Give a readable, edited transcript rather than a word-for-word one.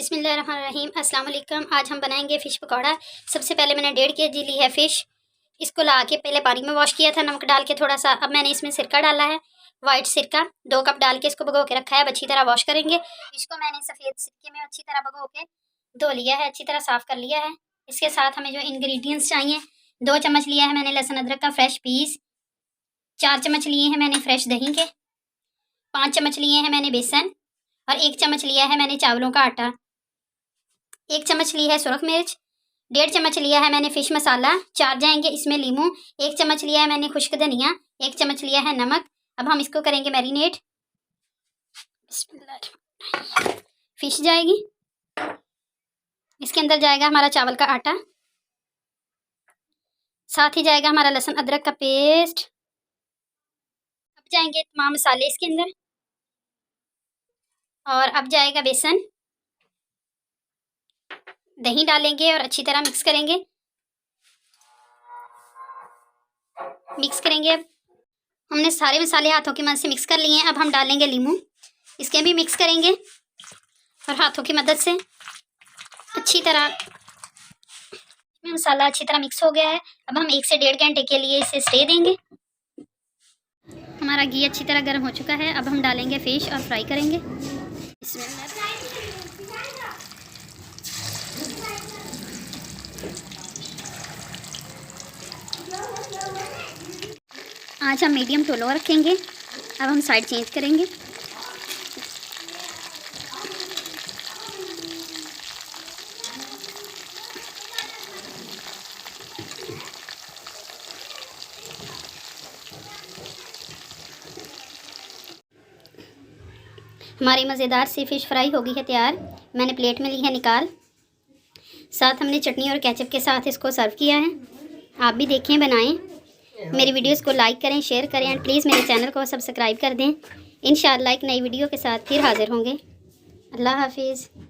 बिस्मिल्लाहिर्रहमानिर्रहीम। अस्सलाम वालेकुम। आज हम बनाएंगे फ़िश पकौड़ा। सबसे पहले मैंने 1.5 kg ली है फ़िश। इसको ला के पहले पानी में वॉश किया था नमक डाल के थोड़ा सा। अब मैंने इसमें सिरका डाला है, वाइट सिरका 2 कप डाल के इसको भिगो के रखा है। अब अच्छी तरह वॉश करेंगे। फ़िश को मैंने सफ़ेद सिरके में अच्छी तरह भिगो के धो लिया है, अच्छी तरह साफ़ कर लिया है। इसके साथ हमें जो इंग्रेडिएंट्स चाहिए, 2 चम्मच लिया है मैंने लहसुन अदरक का फ्रेश पीस, 4 चम्मच लिए हैं मैंने फ्रेश दही के, 5 चम्मच लिए हैं मैंने बेसन और 1 चम्मच लिया है मैंने चावलों का आटा। 1 चम्मच ली है सुरख मिर्च, 1.5 चम्मच लिया है मैंने फ़िश मसाला, 4 जाएंगे इसमें लीमू, 1 चम्मच लिया है मैंने खुश्क धनिया, 1 चम्मच लिया है नमक। अब हम इसको करेंगे मैरिनेट। फ़िश जाएगी, इसके अंदर जाएगा हमारा चावल का आटा, साथ ही जाएगा हमारा लहसुन अदरक का पेस्ट। अब जाएंगे तमाम मसाले इसके अंदर, और अब जाएगा बेसन, दही डालेंगे और अच्छी तरह मिक्स करेंगे। अब हमने सारे मसाले हाथों की मदद से मिक्स कर लिए हैं। अब हम डालेंगे लीमू, इसके भी मिक्स करेंगे और हाथों की मदद से अच्छी तरह। मसाला अच्छी तरह मिक्स हो गया है। अब हम 1 से 1.5 घंटे के लिए इसे स्टे देंगे। हमारा घी अच्छी तरह गर्म हो चुका है। अब हम डालेंगे फ़िश और फ्राई करेंगे। आज हम मीडियम टू लो रखेंगे। अब हम साइड चेंज करेंगे। हमारी मज़ेदार सी फ़िश फ्राई हो गई है तैयार। मैंने प्लेट में ली है निकाल। साथ हमने चटनी और केचप के साथ इसको सर्व किया है। आप भी देखें, बनाएं। मेरी वीडियोस को लाइक करें, शेयर करें एंड प्लीज़ मेरे चैनल को सब्सक्राइब कर दें। इंशाअल्लाह एक नई वीडियो के साथ फिर हाज़िर होंगे। अल्लाह हाफिज़।